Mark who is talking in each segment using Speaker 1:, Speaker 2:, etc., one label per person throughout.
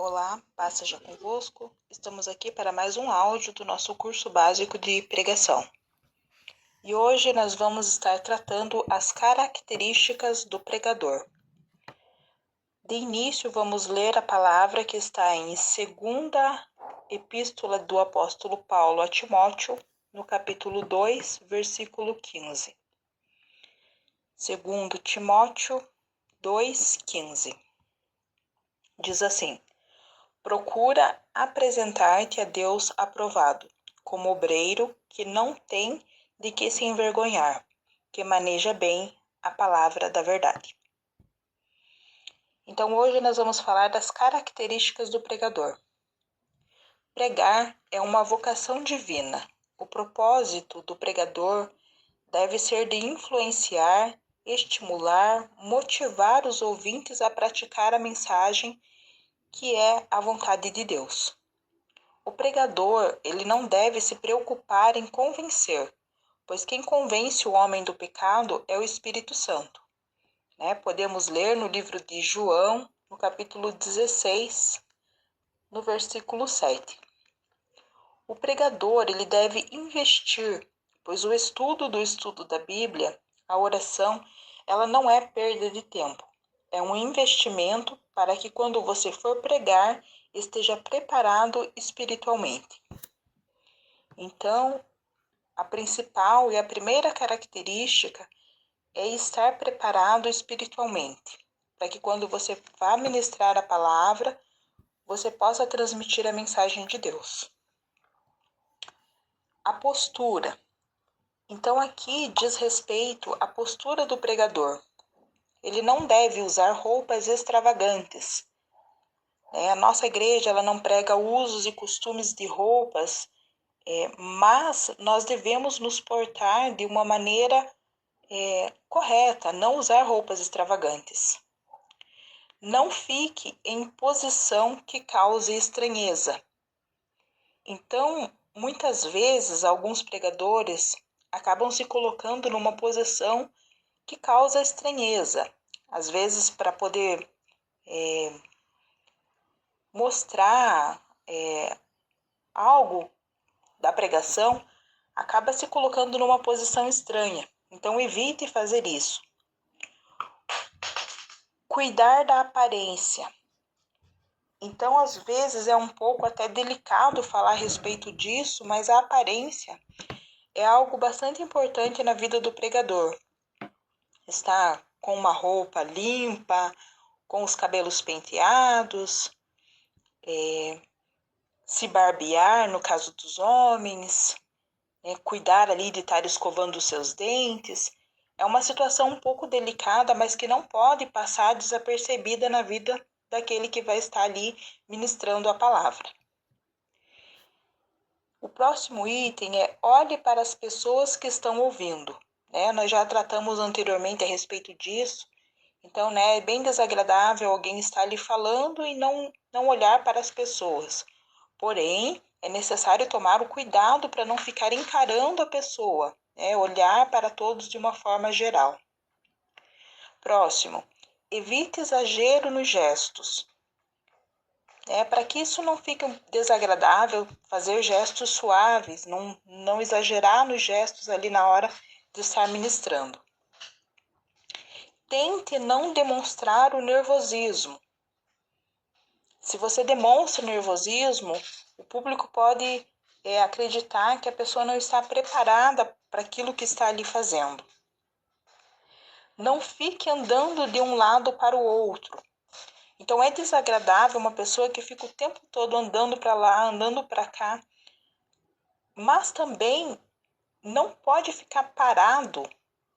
Speaker 1: Olá, paz seja convosco. Estamos aqui para mais um áudio do nosso curso básico de pregação. E hoje nós vamos estar tratando as características do pregador. De início, vamos ler a palavra que está em 2ª Epístola do Apóstolo Paulo a Timóteo, no capítulo 2, versículo 15. 2 Timóteo 2,15. Diz assim: procura apresentar-te a Deus aprovado, como obreiro que não tem de que se envergonhar, que maneja bem a palavra da verdade. Então hoje nós vamos falar das características do pregador. Pregar é uma vocação divina. O propósito do pregador deve ser de influenciar, estimular, motivar os ouvintes a praticar a mensagem que é a vontade de Deus. O pregador, ele não deve se preocupar em convencer, pois quem convence o homem do pecado é o Espírito Santo. Podemos ler no livro de João, no capítulo 16, no versículo 7. O pregador, ele deve investir, pois o estudo da Bíblia, a oração, ela não é perda de tempo. É um investimento para que quando você for pregar, esteja preparado espiritualmente. Então, a principal e a primeira característica é estar preparado espiritualmente, para que quando você vá ministrar a palavra, você possa transmitir a mensagem de Deus. A postura. Então, aqui diz respeito à postura do pregador. Ele não deve usar roupas extravagantes. A nossa igreja ela não prega usos e costumes de roupas, mas nós devemos nos portar de uma maneira correta, não usar roupas extravagantes. Não fique em posição que cause estranheza. Então, muitas vezes, alguns pregadores acabam se colocando numa posição que causa estranheza. Às vezes, para poder mostrar algo da pregação, acaba se colocando numa posição estranha. Então, evite fazer isso. Cuidar da aparência. Então, às vezes, é um pouco até delicado falar a respeito disso, mas a aparência é algo bastante importante na vida do pregador. Estar com uma roupa limpa, com os cabelos penteados, se barbear, no caso dos homens, cuidar ali de estar escovando os seus dentes. É uma situação um pouco delicada, mas que não pode passar desapercebida na vida daquele que vai estar ali ministrando a palavra. O próximo item é olhe para as pessoas que estão ouvindo. Nós já tratamos anteriormente a respeito disso. Então, é bem desagradável alguém estar ali falando e não olhar para as pessoas. Porém, é necessário tomar o cuidado para não ficar encarando a pessoa, olhar para todos de uma forma geral. Próximo, evite exagero nos gestos. Para que isso não fique desagradável, fazer gestos suaves, não exagerar nos gestos ali na hora de estar ministrando. Tente não demonstrar o nervosismo. Se você demonstra nervosismo, o público pode acreditar que a pessoa não está preparada para aquilo que está ali fazendo. Não fique andando de um lado para o outro. Então, é desagradável uma pessoa que fica o tempo todo andando para lá, andando para cá. Mas também não pode ficar parado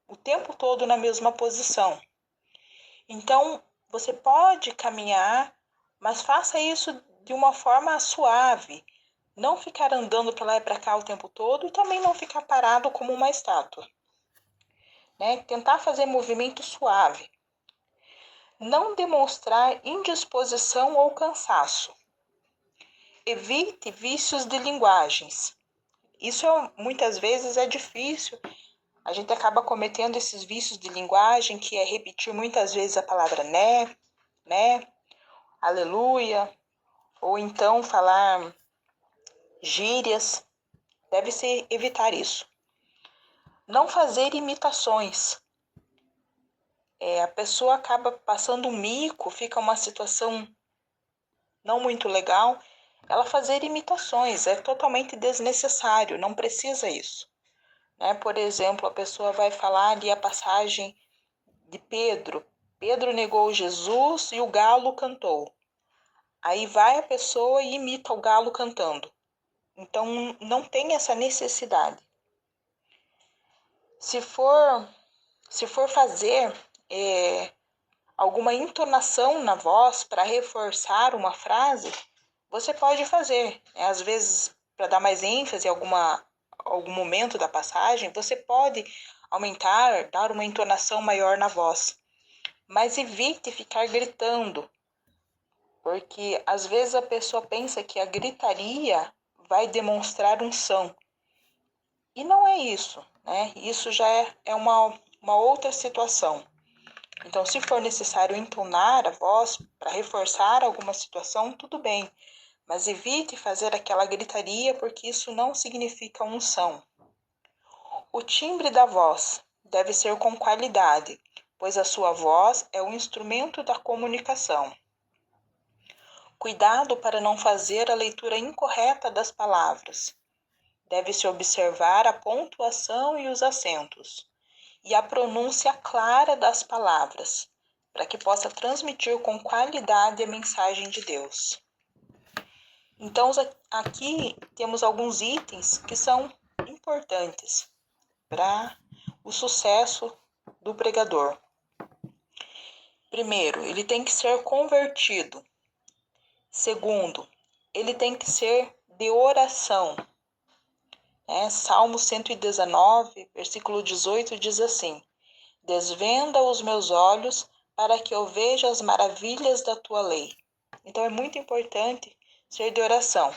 Speaker 1: o tempo todo na mesma posição. Então, você pode caminhar, mas faça isso de uma forma suave. Não ficar andando para lá e para cá o tempo todo e também não ficar parado como uma estátua. Tentar fazer movimento suave. Não demonstrar indisposição ou cansaço. Evite vícios de linguagens. Isso muitas vezes é difícil. A gente acaba cometendo esses vícios de linguagem, que é repetir muitas vezes a palavra né, aleluia, ou então falar gírias. Deve-se evitar isso. Não fazer imitações. A pessoa acaba passando um mico, fica uma situação não muito legal. Ela fazer imitações é totalmente desnecessário, não precisa isso. Né? Por exemplo, a pessoa vai falar ali a passagem de Pedro. Pedro negou Jesus e o galo cantou. Aí vai a pessoa e imita o galo cantando. Então, não tem essa necessidade. Se for fazer alguma entonação na voz para reforçar uma frase, você pode fazer. Às vezes, para dar mais ênfase em algum momento da passagem, você pode aumentar, dar uma entonação maior na voz. Mas evite ficar gritando, porque às vezes a pessoa pensa que a gritaria vai demonstrar unção. E não é isso, né? Isso já é uma outra situação. Então, se for necessário entonar a voz para reforçar alguma situação, tudo bem. Mas evite fazer aquela gritaria, porque isso não significa unção. O timbre da voz deve ser com qualidade, pois a sua voz é o instrumento da comunicação. Cuidado para não fazer a leitura incorreta das palavras. Deve-se observar a pontuação e os acentos, e a pronúncia clara das palavras, para que possa transmitir com qualidade a mensagem de Deus. Então, aqui temos alguns itens que são importantes para o sucesso do pregador. Primeiro, ele tem que ser convertido. Segundo, ele tem que ser de oração. Salmo 119, versículo 18, diz assim: Desvenda os meus olhos para que eu veja as maravilhas da tua lei. Então é muito importante ser de oração.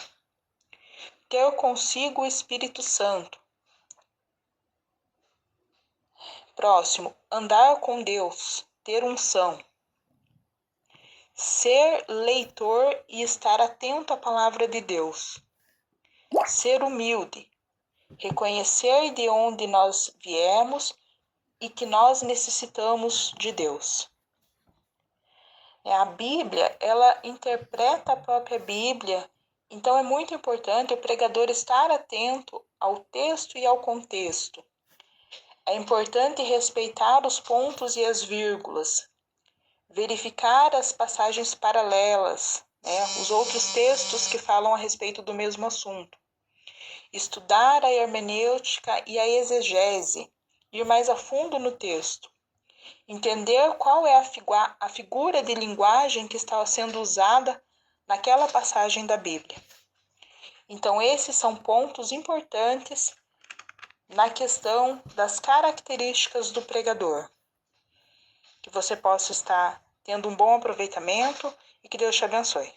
Speaker 1: Ter consigo o Espírito Santo. Próximo, andar com Deus, ter unção. Ser leitor e estar atento à palavra de Deus. Ser humilde. Reconhecer de onde nós viemos e que nós necessitamos de Deus. A Bíblia, ela interpreta a própria Bíblia, então é muito importante o pregador estar atento ao texto e ao contexto. É importante respeitar os pontos e as vírgulas, verificar as passagens paralelas, os outros textos que falam a respeito do mesmo assunto. Estudar a hermenêutica e a exegese, ir mais a fundo no texto. Entender qual é a figura de linguagem que está sendo usada naquela passagem da Bíblia. Então, esses são pontos importantes na questão das características do pregador. Que você possa estar tendo um bom aproveitamento e que Deus te abençoe.